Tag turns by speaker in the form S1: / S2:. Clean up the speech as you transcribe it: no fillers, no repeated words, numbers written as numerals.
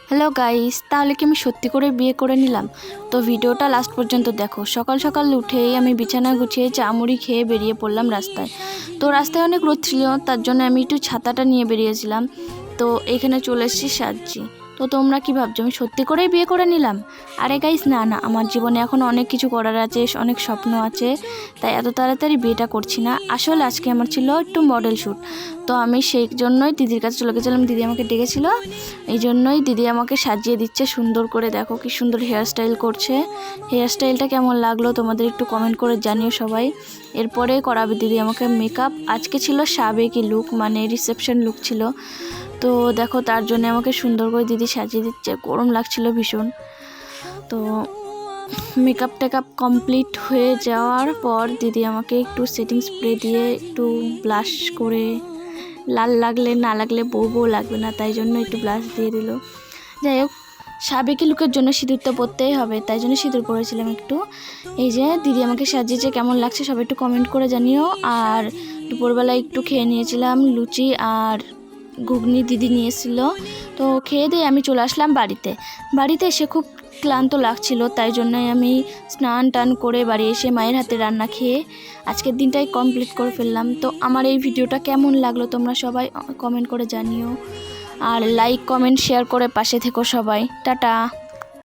S1: Hello guys, তাহলে কি আমি সত্যি করে বিয়ে করে নিলাম? তো ভিডিওটা লাস্ট পর্যন্ত দেখো। সকাল সকাল উঠেই আমি বিছানা গুছিয়ে চা মুড়ি খেয়ে বেরিয়ে পড়লাম রাস্তায়। তো রাস্তায় অনেক রোদ ছিল, তার জন্য আমি একটু ছাতাটা নিয়ে বেরিয়েছিলাম। তো এখানে চলে এসেছি সাজছি। তো তোমরা কি ভাবছো আমি সত্যি করেই বিয়ে করে নিলাম? আরে গাইস, না না, আমার জীবনে এখন অনেক কিছু করার আছে, অনেক স্বপ্ন আছে, তাই এত তাড়াতাড়ি বিয়েটা করছি না। আসলে আজকে আমার ছিল একটু মডেল শ্যুট। তো আমি সেই জন্যই দিদির কাছে চলে গেছিলাম, দিদি আমাকে ডেকেছিল। এই জন্যই দিদি আমাকে সাজিয়ে দিচ্ছে সুন্দর করে। দেখো কি সুন্দর হেয়ার স্টাইল করছে। হেয়ার স্টাইলটা কেমন লাগলো তোমাদের একটু কমেন্ট করে জানিও সবাই। এরপরে করাবে দিদি আমাকে মেকআপ। আজকে ছিল সাবেকি লুক, মানে রিসেপশন লুক ছিল। তো দেখো তার জন্য আমাকে সুন্দর করে দিদি সাজিয়ে দিচ্ছে। গরম লাগছিল ভীষণ। তো মেকআপ টেকআপ কমপ্লিট হয়ে যাওয়ার পর দিদি আমাকে একটু সেটিং স্প্রে দিয়ে একটু ব্লাশ করে, লাল লাগলে না লাগলে বউ বউ লাগবে না, তাই জন্য একটু ব্লাশ দিয়ে দিল। যাই হোক, সাবেকি লুকের জন্য সিঁদুর তো পরতেই হবে, তাই জন্য সিঁদুর পরেছিলাম একটু। এই যে দিদি আমাকে সাজিয়েছে, কেমন লাগছে সবাই একটু কমেন্ট করে জানিও। আর দুপুরবেলায় একটু খেয়ে নিয়েছিলাম লুচি আর ঘুগনি, দিদি নিয়েছিল। তো খেয়ে দিয়ে আমি চলে আসলাম বাড়িতে এসে খুব ক্লান্ত লাগছিল, তাই জন্যই আমি স্নান টান করে বাড়ি এসে মায়ের হাতে রান্না খেয়ে আজকের দিনটাই কমপ্লিট করে ফেললাম। তো আমার এই ভিডিওটা কেমন লাগলো তোমরা সবাই কমেন্ট করে জানিও। আর লাইক কমেন্ট শেয়ার করে পাশে থেকো সবাই। টাটা।